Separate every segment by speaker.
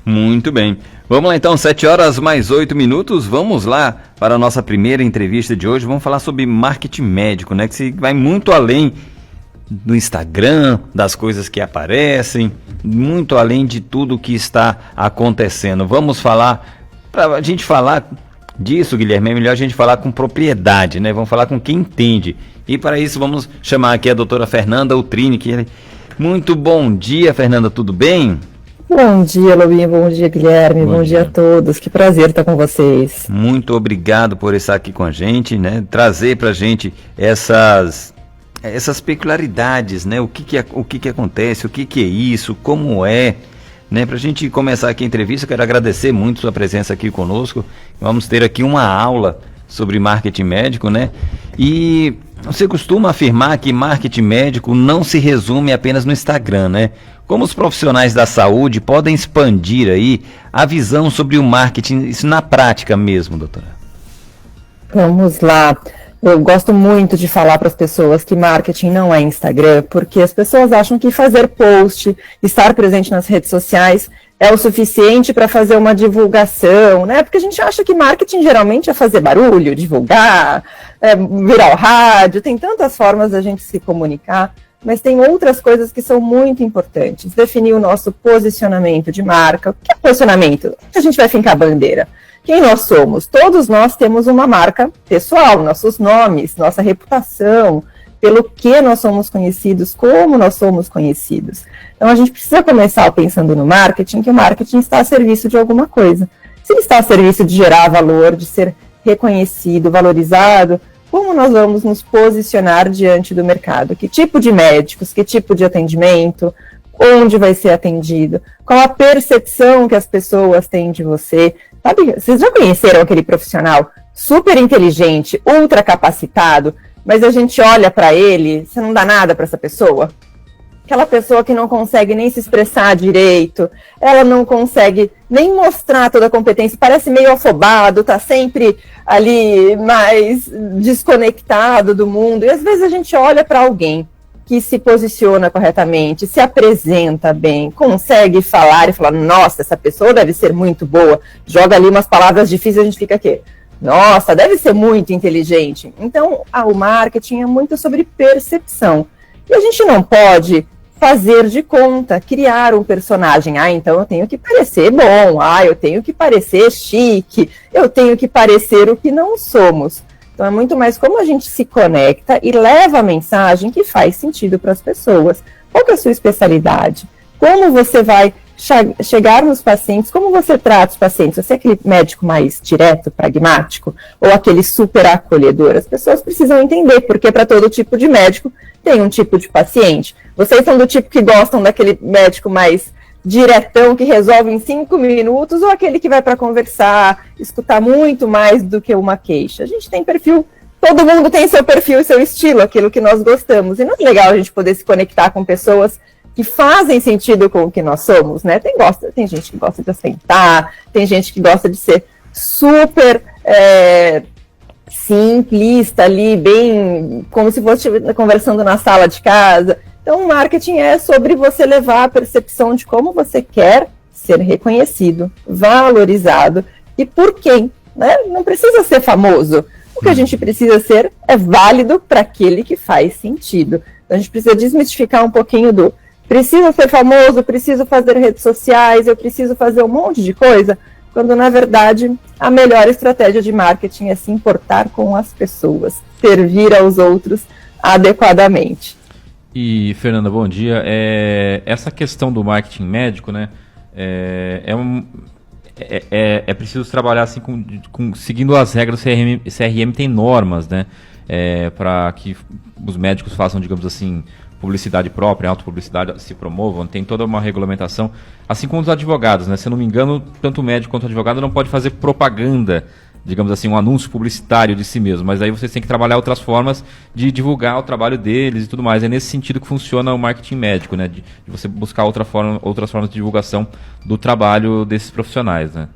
Speaker 1: Muito bem. Vamos lá então, 7h mais 8 minutos. Vamos lá para a nossa primeira entrevista de hoje. Vamos falar sobre marketing médico, né? Que vai muito além do Instagram, das coisas que aparecem, muito além de tudo que está acontecendo. Vamos falar, para a gente falar disso, Guilherme, é melhor a gente falar com propriedade, né? Vamos falar com quem entende. E para isso vamos chamar aqui a doutora Fernanda Ultrini. Muito bom dia, Fernanda, tudo bem?
Speaker 2: Bom dia, Lobinho, bom dia, Guilherme, bom dia a todos, que prazer estar com vocês.
Speaker 1: Muito obrigado por estar aqui com a gente, né? Trazer pra gente essas peculiaridades, né? O que acontece, o que é isso, como é, né? Pra gente começar aqui a entrevista, eu quero agradecer muito sua presença aqui conosco. Vamos ter aqui uma aula sobre marketing médico, né? E você costuma afirmar que marketing médico não se resume apenas no Instagram, né? Como os profissionais da saúde podem expandir aí a visão sobre o marketing, isso na prática mesmo, doutora?
Speaker 2: Vamos lá. Eu gosto muito de falar para as pessoas que marketing não é Instagram, porque as pessoas acham que fazer post, estar presente nas redes sociais é o suficiente para fazer uma divulgação, né? Porque a gente acha que marketing geralmente é fazer barulho, divulgar, virar o rádio, tem tantas formas da gente se comunicar, mas tem outras coisas que são muito importantes. Definir o nosso posicionamento de marca. O que é posicionamento? A gente vai fincar a bandeira. Quem nós somos? Todos nós temos uma marca pessoal, nossos nomes, nossa reputação, pelo que nós somos conhecidos, como nós somos conhecidos. Então a gente precisa começar pensando no marketing, que o marketing está a serviço de alguma coisa. Se ele está a serviço de gerar valor, de ser reconhecido, valorizado, como nós vamos nos posicionar diante do mercado? Que tipo de médicos, que tipo de atendimento, onde vai ser atendido, qual a percepção que as pessoas têm de você. Sabe, vocês já conheceram aquele profissional super inteligente, ultra capacitado, mas a gente olha para ele, você não dá nada para essa pessoa? Aquela pessoa que não consegue nem se expressar direito, ela não consegue nem mostrar toda a competência, parece meio afobado, tá sempre ali mais desconectado do mundo. E às vezes a gente olha para alguém que se posiciona corretamente, se apresenta bem, consegue falar e falar, nossa, essa pessoa deve ser muito boa, joga ali umas palavras difíceis, a gente fica aqui, nossa, deve ser muito inteligente. Então, o marketing é muito sobre percepção. E a gente não pode fazer de conta, criar um personagem. Então eu tenho que parecer bom, eu tenho que parecer chique, eu tenho que parecer o que não somos. Então é muito mais como a gente se conecta e leva a mensagem que faz sentido para as pessoas. Qual que é a sua especialidade? Como você vai chegar nos pacientes? Como você trata os pacientes? Você é aquele médico mais direto, pragmático? Ou aquele super acolhedor? As pessoas precisam entender, porque para todo tipo de médico tem um tipo de paciente. Vocês são do tipo que gostam daquele médico mais diretão, que resolve em 5 minutos, ou aquele que vai para conversar, escutar muito mais do que uma queixa? A gente tem perfil, todo mundo tem seu perfil e seu estilo, aquilo que nós gostamos. E não é legal a gente poder se conectar com pessoas que fazem sentido com o que nós somos, né? Tem gente que gosta de ostentar, tem gente que gosta de ser super simplista ali, bem como se fosse conversando na sala de casa. Então, o marketing é sobre você levar a percepção de como você quer ser reconhecido, valorizado e por quem, né? Não precisa ser famoso. O que a gente precisa ser é válido para aquele que faz sentido. Então, a gente precisa desmistificar um pouquinho do preciso ser famoso, preciso fazer redes sociais, eu preciso fazer um monte de coisa, quando, na verdade, a melhor estratégia de marketing é se importar com as pessoas, servir aos outros adequadamente.
Speaker 3: E, Fernanda, bom dia. Essa questão do marketing médico, né, é preciso trabalhar assim, seguindo as regras do CRM. CRM tem normas, né, para que os médicos façam, digamos assim, publicidade própria, autopublicidade, se promovam, tem toda uma regulamentação, assim como os advogados, né? Se eu não me engano, tanto o médico quanto o advogado não pode fazer propaganda, digamos assim, um anúncio publicitário de si mesmo, mas aí vocês têm que trabalhar outras formas de divulgar o trabalho deles e tudo mais. É nesse sentido que funciona o marketing médico, né? De você buscar outras formas de divulgação do trabalho desses profissionais, né?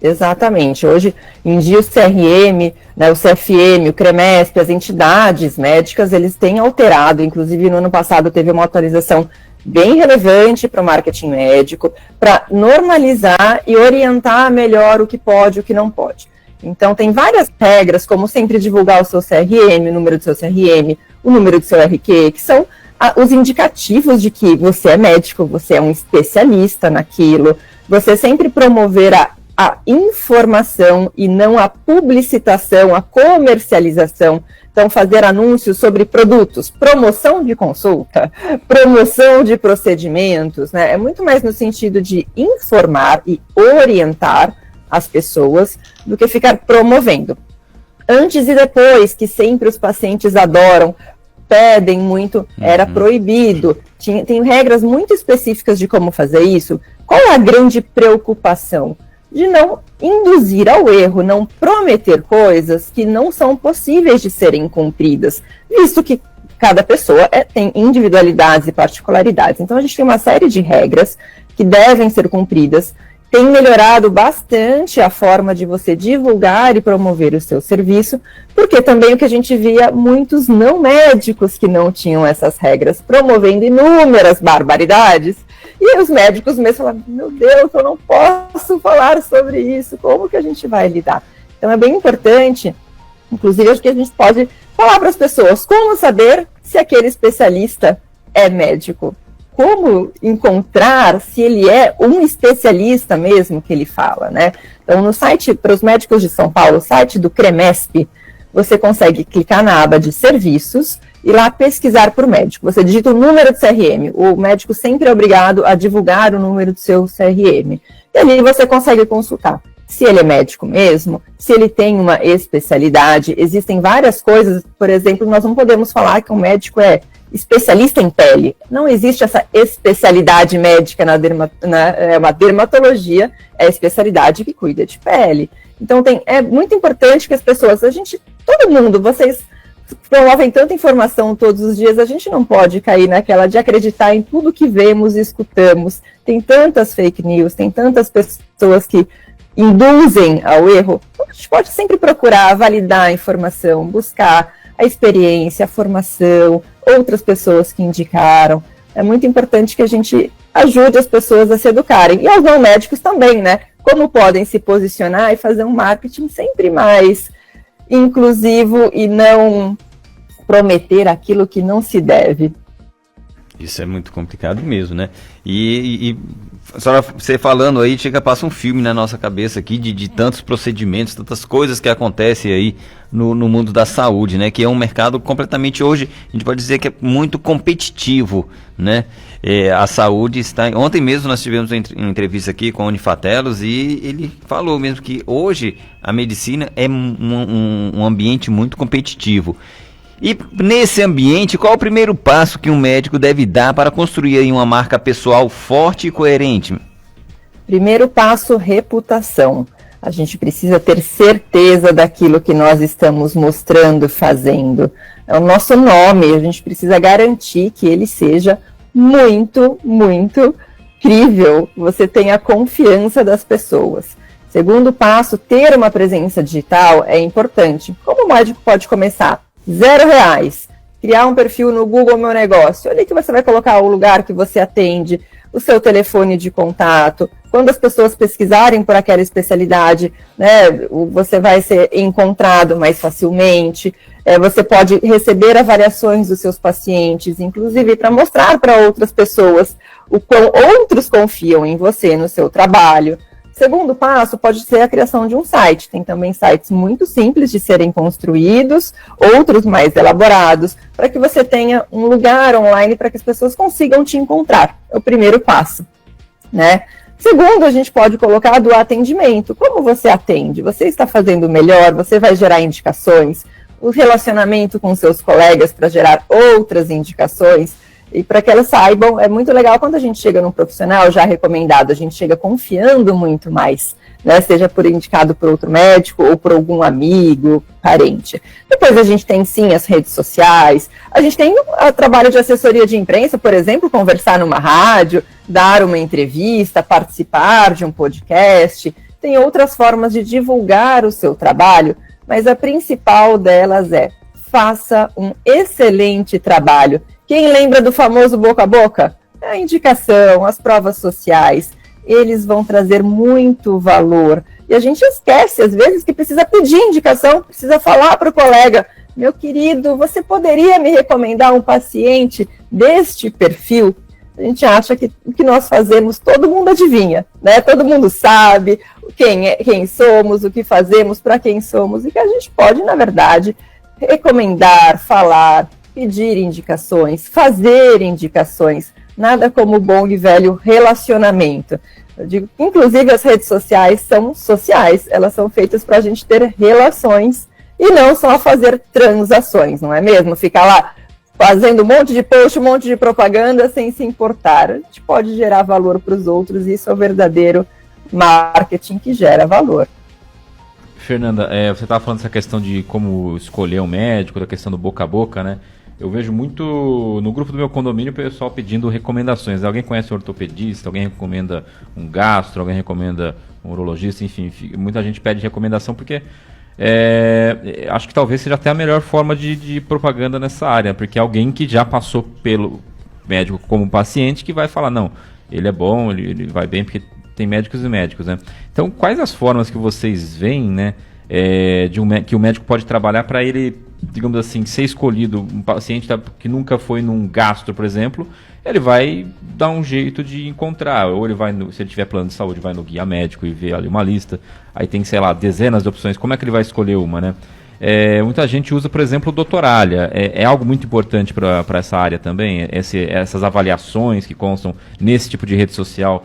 Speaker 2: Exatamente. Hoje em dia o CRM, né, o CFM, o CREMESP, as entidades médicas, eles têm alterado, inclusive no ano passado teve uma atualização bem relevante para o marketing médico, para normalizar e orientar melhor o que pode e o que não pode. Então tem várias regras, como sempre divulgar o seu CRM, o número do seu CRM, o número do seu RQ, que são os indicativos de que você é médico, você é um especialista naquilo, você sempre promover a informação e não a publicitação, a comercialização. Então, fazer anúncios sobre produtos, promoção de consulta, promoção de procedimentos, né? É muito mais no sentido de informar e orientar as pessoas do que ficar promovendo. Antes e depois, que sempre os pacientes adoram, pedem muito, era proibido. Tem regras muito específicas de como fazer isso. Qual é a grande preocupação? De não induzir ao erro, não prometer coisas que não são possíveis de serem cumpridas, visto que cada pessoa tem individualidades e particularidades. Então, a gente tem uma série de regras que devem ser cumpridas. Tem melhorado bastante a forma de você divulgar e promover o seu serviço, porque também o que a gente via, muitos não médicos que não tinham essas regras, promovendo inúmeras barbaridades, e os médicos mesmo falavam, meu Deus, eu não posso falar sobre isso, como que a gente vai lidar? Então é bem importante, inclusive acho que a gente pode falar para as pessoas como saber se aquele especialista é médico. Como encontrar se ele é um especialista mesmo que ele fala, né? Então, no site, para os médicos de São Paulo, o site do CREMESP, você consegue clicar na aba de serviços e lá pesquisar por médico. Você digita o número do CRM, o médico sempre é obrigado a divulgar o número do seu CRM. E ali você consegue consultar se ele é médico mesmo, se ele tem uma especialidade. Existem várias coisas, por exemplo, nós não podemos falar que um médico é especialista em pele. Não existe essa especialidade médica uma dermatologia, é a especialidade que cuida de pele. Então é muito importante que as pessoas, todo mundo, vocês promovem tanta informação todos os dias, a gente não pode cair naquela de acreditar em tudo que vemos e escutamos. Tem tantas fake news, tem tantas pessoas que induzem ao erro. A gente pode sempre procurar validar a informação, buscar a experiência, a formação, outras pessoas que indicaram. É muito importante que a gente ajude as pessoas a se educarem. E aos não médicos também, né? Como podem se posicionar e fazer um marketing sempre mais inclusivo e não prometer aquilo que não se deve.
Speaker 1: Isso é muito complicado mesmo, né? E só você falando aí, passa um filme na nossa cabeça aqui de tantos procedimentos, tantas coisas que acontecem aí no mundo da saúde, né? Que é um mercado completamente, hoje, a gente pode dizer que é muito competitivo, né? A saúde está... Ontem mesmo nós tivemos uma entrevista aqui com o Unifatelos e ele falou mesmo que hoje a medicina é um ambiente muito competitivo. E nesse ambiente, qual é o primeiro passo que um médico deve dar para construir aí uma marca pessoal forte e coerente?
Speaker 2: Primeiro passo, reputação. A gente precisa ter certeza daquilo que nós estamos mostrando, fazendo. É o nosso nome, a gente precisa garantir que ele seja muito, muito crível. Você tenha a confiança das pessoas. Segundo passo, ter uma presença digital é importante. Como o médico pode começar? R$0. Criar um perfil no Google Meu Negócio. Ali que você vai colocar o lugar que você atende, o seu telefone de contato. Quando as pessoas pesquisarem por aquela especialidade, né, você vai ser encontrado mais facilmente. Você pode receber avaliações dos seus pacientes, inclusive para mostrar para outras pessoas o quão outros confiam em você, no seu trabalho. Segundo passo pode ser a criação de um site. Tem também sites muito simples de serem construídos, outros mais elaborados, para que você tenha um lugar online para que as pessoas consigam te encontrar. É o primeiro passo, né? Segundo, a gente pode colocar do atendimento. Como você atende? Você está fazendo melhor? Você vai gerar indicações? O relacionamento com seus colegas para gerar outras indicações? E para que elas saibam, é muito legal quando a gente chega num profissional já recomendado, a gente chega confiando muito mais, né? Seja por indicado por outro médico ou por algum amigo, parente. Depois a gente tem sim as redes sociais, a gente tem o trabalho de assessoria de imprensa, por exemplo, conversar numa rádio, dar uma entrevista, participar de um podcast, tem outras formas de divulgar o seu trabalho, mas a principal delas é: faça um excelente trabalho. Quem lembra do famoso boca a boca? A indicação, as provas sociais, eles vão trazer muito valor. E a gente esquece, às vezes, que precisa pedir indicação, precisa falar para o colega: meu querido, você poderia me recomendar um paciente deste perfil? A gente acha que o que nós fazemos, todo mundo adivinha, né? Todo mundo sabe quem somos, o que fazemos, para quem somos, e que a gente pode, na verdade, recomendar, falar, pedir indicações, fazer indicações. Nada como o bom e velho relacionamento. Eu digo que, inclusive, as redes sociais são sociais, elas são feitas para a gente ter relações e não só fazer transações, não é mesmo? Ficar lá fazendo um monte de post, um monte de propaganda sem se importar. A gente pode gerar valor para os outros, e isso é o verdadeiro marketing que gera valor.
Speaker 3: Fernanda, você estava falando dessa questão de como escolher um médico, da questão do boca a boca, né? Eu vejo muito no grupo do meu condomínio o pessoal pedindo recomendações. Alguém conhece um ortopedista, alguém recomenda um gastro, alguém recomenda um urologista, enfim, muita gente pede recomendação porque acho que talvez seja até a melhor forma de propaganda nessa área, porque alguém que já passou pelo médico como paciente que vai falar: não, ele é bom, ele vai bem, porque tem médicos e médicos, né? Então, quais as formas que vocês veem, né, que o médico pode trabalhar para ele, digamos assim, ser escolhido? Um paciente que nunca foi num gastro, por exemplo, ele vai dar um jeito de encontrar, ou ele vai, se ele tiver plano de saúde, vai no guia médico e vê ali uma lista, aí tem, sei lá, dezenas de opções. Como é que ele vai escolher uma, né? Muita gente usa, por exemplo, o doutoralha. É algo muito importante para essa área também, essas avaliações que constam nesse tipo de rede social,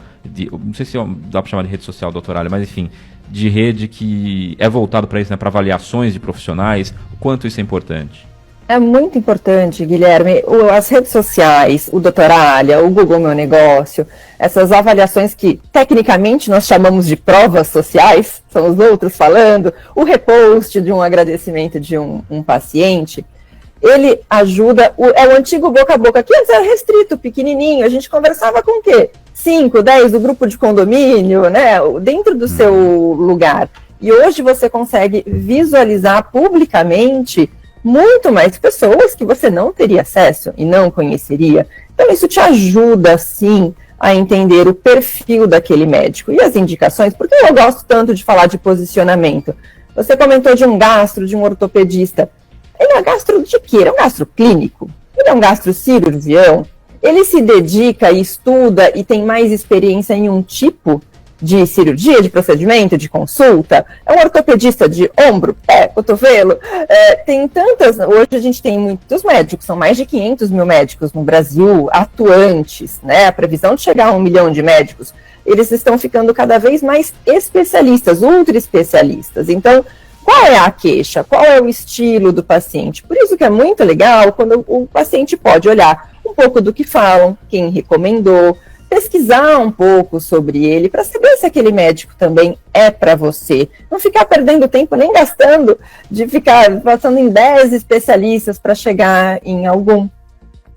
Speaker 3: não sei se dá para chamar de rede social doutoralha, mas enfim, de rede que é voltado para isso, né, para avaliações de profissionais. O quanto isso é importante?
Speaker 2: É muito importante, Guilherme. As redes sociais, o Doutoralha, o Google Meu Negócio, essas avaliações que tecnicamente nós chamamos de provas sociais, são os outros falando, o repost de um agradecimento de um paciente, ele ajuda, é o antigo boca a boca, que antes era restrito, pequenininho, a gente conversava com o quê? 5, 10 do grupo de condomínio, né, dentro do seu lugar. E hoje você consegue visualizar publicamente muito mais pessoas que você não teria acesso e não conheceria. Então isso te ajuda, sim, a entender o perfil daquele médico. E as indicações, porque eu gosto tanto de falar de posicionamento. Você comentou de um gastro, de um ortopedista. Ele é gastro de quê? Ele é um gastro clínico? Ele é um gastrocirurgião? Ele se dedica e estuda e tem mais experiência em um tipo de cirurgia, de procedimento, de consulta? É um ortopedista de ombro, pé, cotovelo? Tem tantas... Hoje a gente tem muitos médicos, são mais de 500 mil médicos no Brasil atuantes, né? A previsão de chegar a 1 milhão de médicos, eles estão ficando cada vez mais especialistas, ultra especialistas. Então, qual é a queixa? Qual é o estilo do paciente? Por isso que é muito legal quando o paciente pode olhar um pouco do que falam, quem recomendou, pesquisar um pouco sobre ele, para saber se aquele médico também é para você. Não ficar perdendo tempo, nem gastando, de ficar passando em 10 especialistas para chegar em algum.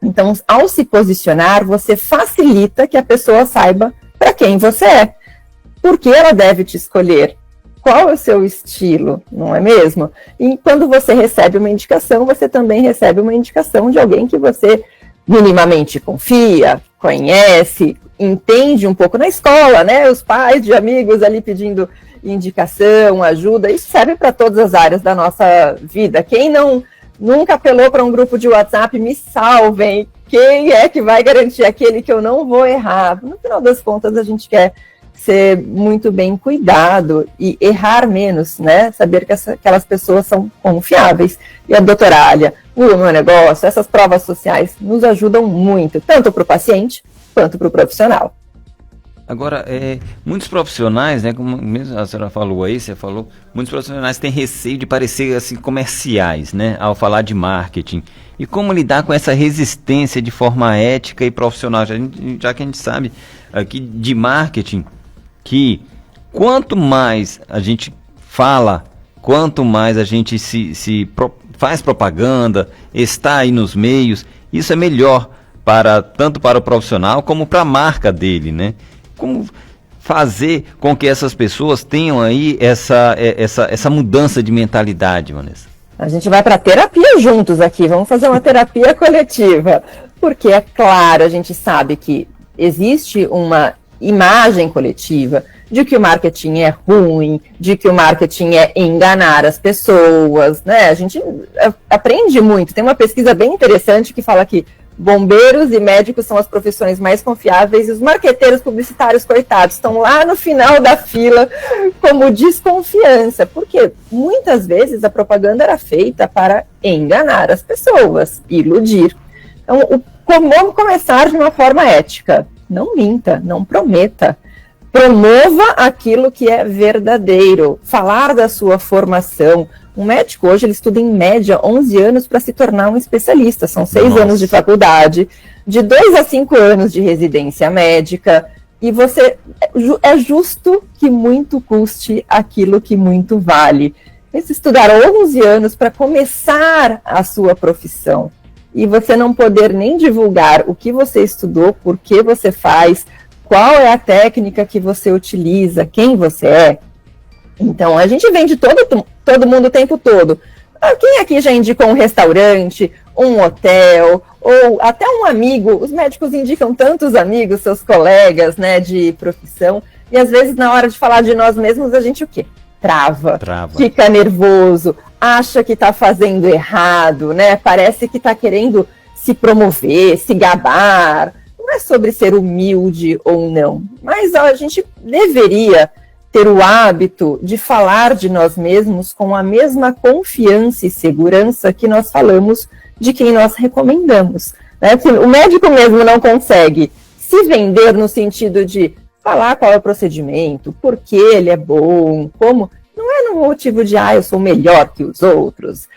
Speaker 2: Então, ao se posicionar, você facilita que a pessoa saiba para quem você é. Por que ela deve te escolher? Qual é o seu estilo, não é mesmo? E quando você recebe uma indicação, você também recebe uma indicação de alguém que você minimamente confia, conhece, entende um pouco na escola, né? Os pais de amigos ali pedindo indicação, ajuda. Isso serve para todas as áreas da nossa vida. Quem nunca apelou para um grupo de WhatsApp, me salvem. Quem é que vai garantir aquele que eu não vou errar? No final das contas, a gente quer ser muito bem cuidado e errar menos, né? Saber que aquelas pessoas são confiáveis. E a Doutoralha, o Meu Negócio, essas provas sociais nos ajudam muito, tanto para o paciente quanto para o profissional.
Speaker 1: Agora, muitos profissionais, né, como mesmo a senhora falou aí, você falou, muitos profissionais têm receio de parecer assim comerciais, né, ao falar de marketing. E como lidar com essa resistência de forma ética e profissional, já que a gente sabe aqui de marketing, que quanto mais a gente fala, quanto mais a gente faz propaganda, está aí nos meios, isso é melhor tanto para o profissional como para a marca dele, né? fazer com que essas pessoas tenham aí essa mudança de mentalidade, Vanessa?
Speaker 2: A gente vai para terapia juntos aqui, vamos fazer uma terapia coletiva, porque é claro, a gente sabe que existe uma imagem coletiva de que o marketing é ruim, de que o marketing é enganar as pessoas, né? A gente aprende muito. Tem uma pesquisa bem interessante que fala que bombeiros e médicos são as profissões mais confiáveis e os marqueteiros publicitários, coitados, estão lá no final da fila como desconfiança, porque muitas vezes a propaganda era feita para enganar as pessoas, iludir. Então, como começar de uma forma ética? Não minta, não prometa. Promova aquilo que é verdadeiro, falar da sua formação. Um médico hoje ele estuda em média 11 anos para se tornar um especialista, são 6 anos de faculdade, de 2 a 5 anos de residência médica, e é justo que muito custe aquilo que muito vale. Esse estudar 11 anos para começar a sua profissão, e você não poder nem divulgar o que você estudou, por que você faz, qual é a técnica que você utiliza, quem você é. Então, a gente vende todo mundo o tempo todo. Quem aqui já indicou um restaurante, um hotel, ou até um amigo? Os médicos indicam tantos amigos, seus colegas, né, de profissão, e às vezes na hora de falar de nós mesmos, a gente o quê? Trava. Fica nervoso, acha que está fazendo errado, né? Parece que está querendo se promover, se gabar. Não é sobre ser humilde ou não, mas a gente deveria ter o hábito de falar de nós mesmos com a mesma confiança e segurança que nós falamos de quem nós recomendamos, né? O médico mesmo não consegue se vender no sentido de falar qual é o procedimento, por que ele é bom, como... Não é no motivo de, eu sou melhor que os outros,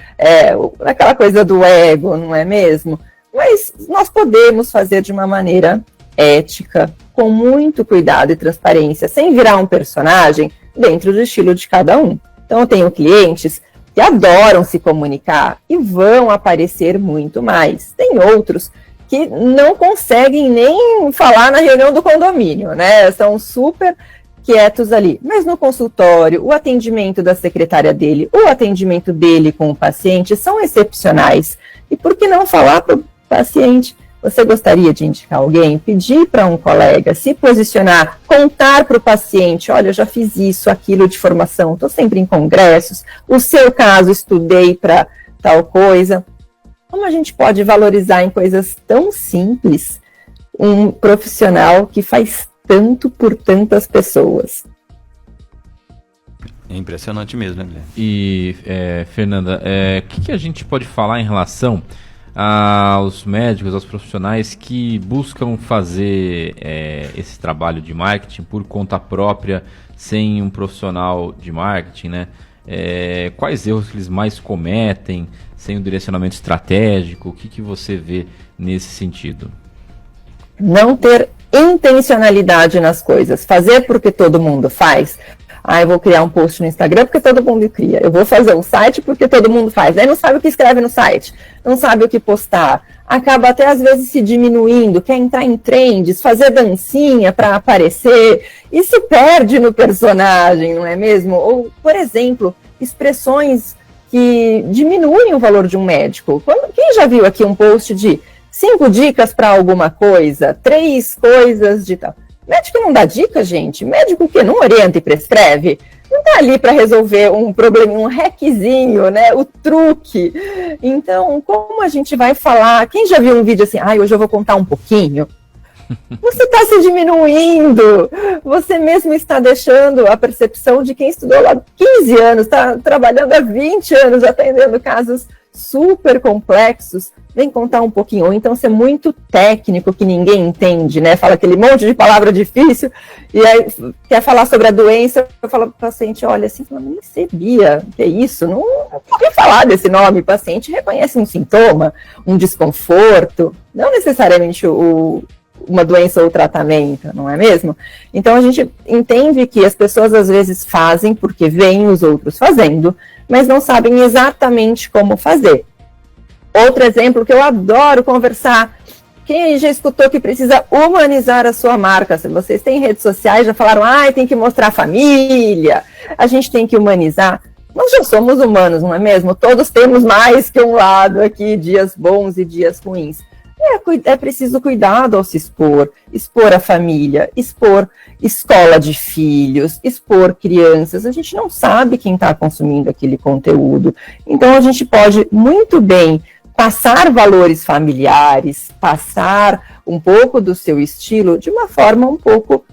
Speaker 2: aquela coisa do ego, não é mesmo? Mas nós podemos fazer de uma maneira ética, com muito cuidado e transparência, sem virar um personagem dentro do estilo de cada um. Então, eu tenho clientes que adoram se comunicar e vão aparecer muito mais. Tem outros que não conseguem nem falar na reunião do condomínio, né? São super quietos ali. Mas no consultório, o atendimento da secretária dele, o atendimento dele com o paciente são excepcionais. E por que não falar para o paciente? Você gostaria de indicar alguém? Pedir para um colega, se posicionar, contar para o paciente, olha, eu já fiz isso, aquilo de formação, estou sempre em congressos, o seu caso, estudei para tal coisa. Como a gente pode valorizar em coisas tão simples um profissional que faz tanto por tantas pessoas?
Speaker 1: É impressionante mesmo, né, Guilherme?
Speaker 3: E, Fernanda, o que a gente pode falar em relação aos médicos, aos profissionais que buscam fazer esse trabalho de marketing por conta própria, sem um profissional de marketing, né? Quais erros que eles mais cometem, sem um direcionamento estratégico? O que você vê nesse sentido?
Speaker 2: Não ter intencionalidade nas coisas, fazer porque todo mundo faz. Eu vou criar um post no Instagram porque todo mundo cria. Eu vou fazer um site porque todo mundo faz. Aí não sabe o que escreve no site, não sabe o que postar. Acaba até às vezes se diminuindo, quer entrar em trends, fazer dancinha para aparecer. Isso perde no personagem, não é mesmo? Ou, por exemplo, expressões que diminuem o valor de um médico. Quem já viu aqui um post de 5 dicas para alguma coisa, 3 coisas de tal? Médico não dá dica, gente. Médico que não orienta e prescreve. Não está ali para resolver um problema, um hackzinho, né? O truque. Então, como a gente vai falar? Quem já viu um vídeo assim, hoje eu vou contar um pouquinho? Você está se diminuindo. Você mesmo está deixando a percepção de quem estudou lá 15 anos, está trabalhando há 20 anos, atendendo casos super complexos, vem contar um pouquinho, ou então ser muito técnico que ninguém entende, né? Fala aquele monte de palavra difícil e aí quer falar sobre a doença, eu falo para o paciente, olha, assim, eu não sabia, que é isso? Não ouvi falar desse nome, o paciente reconhece um sintoma, um desconforto, não necessariamente uma doença ou tratamento, não é mesmo? Então a gente entende que as pessoas às vezes fazem porque veem os outros fazendo, mas não sabem exatamente como fazer. Outro exemplo que eu adoro conversar Quem aí já escutou que precisa humanizar a sua marca? Se vocês têm redes sociais, já falaram, tem que mostrar a família, a gente tem que humanizar. Nós já somos humanos, não é mesmo? Todos temos mais que um lado aqui, dias bons e dias ruins. É preciso cuidado ao se expor a família, expor escola de filhos, expor crianças. A gente não sabe quem está consumindo aquele conteúdo. Então, a gente pode muito bem passar valores familiares, passar um pouco do seu estilo de uma forma um pouco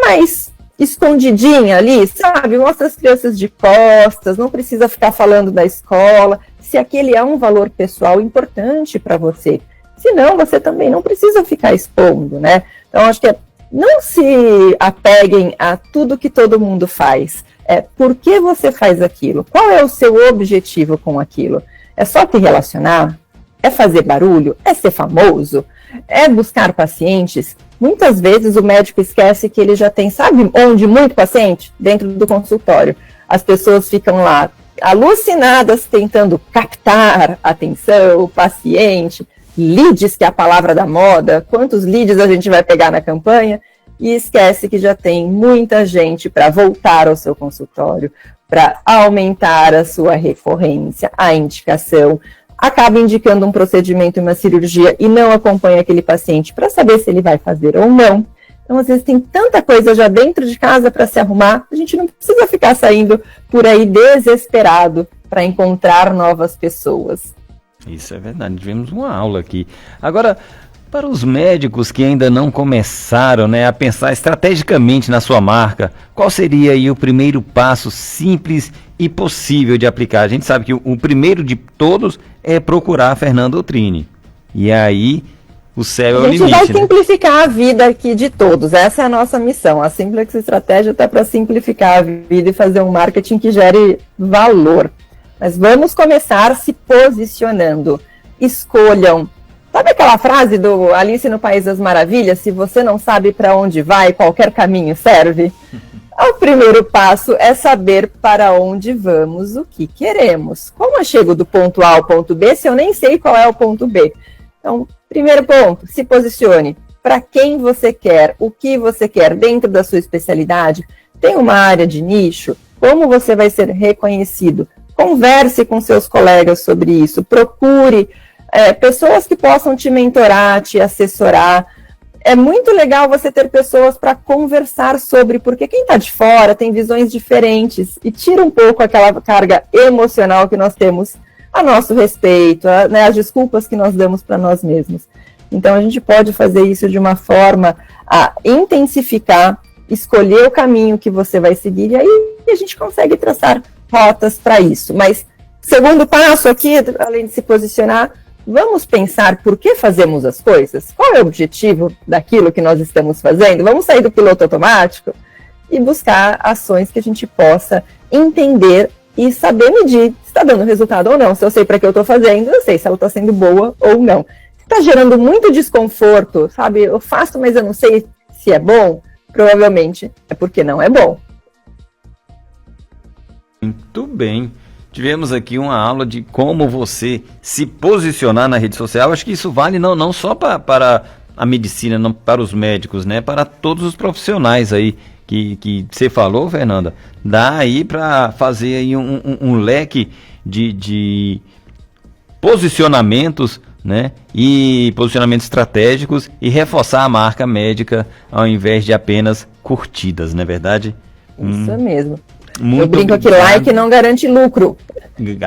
Speaker 2: mais escondidinha ali, sabe? Mostra as crianças de costas, não precisa ficar falando da escola, se aquele é um valor pessoal importante para você. Senão, você também não precisa ficar expondo, né? Então, acho que não se apeguem a tudo que todo mundo faz. Por que você faz aquilo? Qual é o seu objetivo com aquilo? É só te relacionar? É fazer barulho? É ser famoso? É buscar pacientes? Muitas vezes o médico esquece que ele já tem, sabe onde muito paciente? Dentro do consultório. As pessoas ficam lá alucinadas tentando captar a atenção, o paciente, leads, que é a palavra da moda, quantos leads a gente vai pegar na campanha, e esquece que já tem muita gente para voltar ao seu consultório, para aumentar a sua recorrência, a indicação, acaba indicando um procedimento, uma cirurgia, e não acompanha aquele paciente para saber se ele vai fazer ou não. Então, às vezes, tem tanta coisa já dentro de casa para se arrumar, a gente não precisa ficar saindo por aí desesperado para encontrar novas pessoas.
Speaker 1: Isso é verdade, tivemos uma aula aqui. Agora, para os médicos que ainda não começaram, né, a pensar estrategicamente na sua marca, qual seria aí o primeiro passo simples e possível de aplicar? A gente sabe que o primeiro de todos é procurar a Fernanda Oltrini. E aí, o céu é o limite. A gente vai
Speaker 2: simplificar a vida aqui de todos. Essa é a nossa missão. A Simplex Estratégia está para simplificar a vida e fazer um marketing que gere valor. Mas vamos começar se posicionando. Escolham. Sabe aquela frase do Alice no País das Maravilhas? Se você não sabe para onde vai, qualquer caminho serve. O primeiro passo é saber para onde vamos, o que queremos. Como eu chego do ponto A ao ponto B se eu nem sei qual é o ponto B? Então, primeiro ponto, se posicione. Para quem você quer, o que você quer dentro da sua especialidade? Tem uma área de nicho? Como você vai ser reconhecido? Converse com seus colegas sobre isso, procure pessoas que possam te mentorar, te assessorar. É muito legal você ter pessoas para conversar sobre, porque quem está de fora tem visões diferentes e tira um pouco aquela carga emocional que nós temos a nosso respeito, as desculpas que nós damos para nós mesmos. Então a gente pode fazer isso de uma forma a intensificar, escolher o caminho que você vai seguir e aí a gente consegue traçar rotas para isso. Mas, segundo passo aqui, além de se posicionar, vamos pensar por que fazemos as coisas? Qual é o objetivo daquilo que nós estamos fazendo? Vamos sair do piloto automático e buscar ações que a gente possa entender e saber medir se está dando resultado ou não. Se eu sei para que eu estou fazendo, eu sei se ela está sendo boa ou não. Se está gerando muito desconforto, sabe? Eu faço, mas eu não sei se é bom, provavelmente é porque não é bom.
Speaker 1: Muito bem. Tivemos aqui uma aula de como você se posicionar na rede social. Acho que isso vale não só para a medicina, não para os médicos, né? Para todos os profissionais aí que você falou, Fernanda. Dá aí para fazer aí um leque de posicionamentos, né? E posicionamentos estratégicos e reforçar a marca médica ao invés de apenas curtidas, não é verdade?
Speaker 2: Isso mesmo.
Speaker 1: Muito
Speaker 2: eu brinco
Speaker 1: obrigado.
Speaker 2: Que like não garante lucro.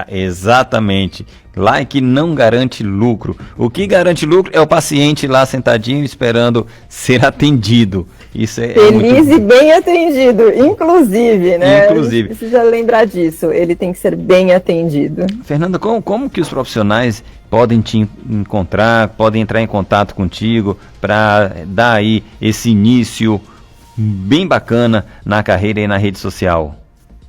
Speaker 1: Exatamente. Like não garante lucro. O que garante lucro é o paciente lá sentadinho esperando ser atendido. Isso é
Speaker 2: feliz
Speaker 1: muito...
Speaker 2: e bem atendido, inclusive, né?
Speaker 1: Inclusive.
Speaker 2: A gente precisa lembrar disso. Ele tem que ser bem atendido.
Speaker 1: Fernanda, como que os profissionais podem te encontrar, podem entrar em contato contigo para dar aí esse início bem bacana na carreira e na rede social?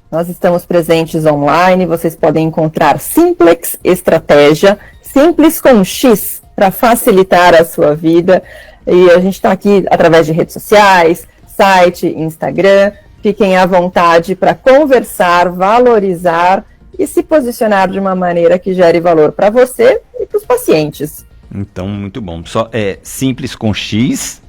Speaker 2: Nós estamos presentes online, vocês podem encontrar Simplex Estratégia, simples com X, para facilitar a sua vida. E a gente está aqui através de redes sociais, site, Instagram. Fiquem à vontade para conversar, valorizar e se posicionar de uma maneira que gere valor para você e para os pacientes.
Speaker 1: Então, muito bom. Só é simples com X.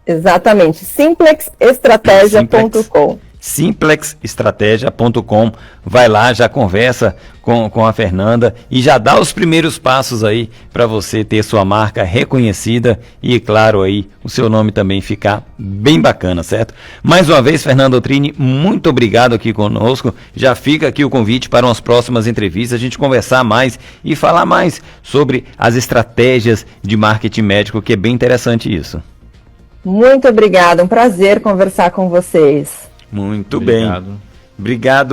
Speaker 2: Exatamente, simplexestratégia.com.
Speaker 1: Simplexestratégia.com. Vai lá, já conversa com a Fernanda e já dá os primeiros passos aí para você ter sua marca reconhecida e, claro, aí o seu nome também ficar bem bacana, certo? Mais uma vez, Fernanda Oltrini, muito obrigado aqui conosco. Já fica aqui o convite para umas próximas entrevistas, a gente conversar mais e falar mais sobre as estratégias de marketing médico, que é bem interessante isso.
Speaker 2: Muito obrigada, um prazer conversar com vocês.
Speaker 1: Muito
Speaker 3: Obrigado.
Speaker 1: bem. Obrigado.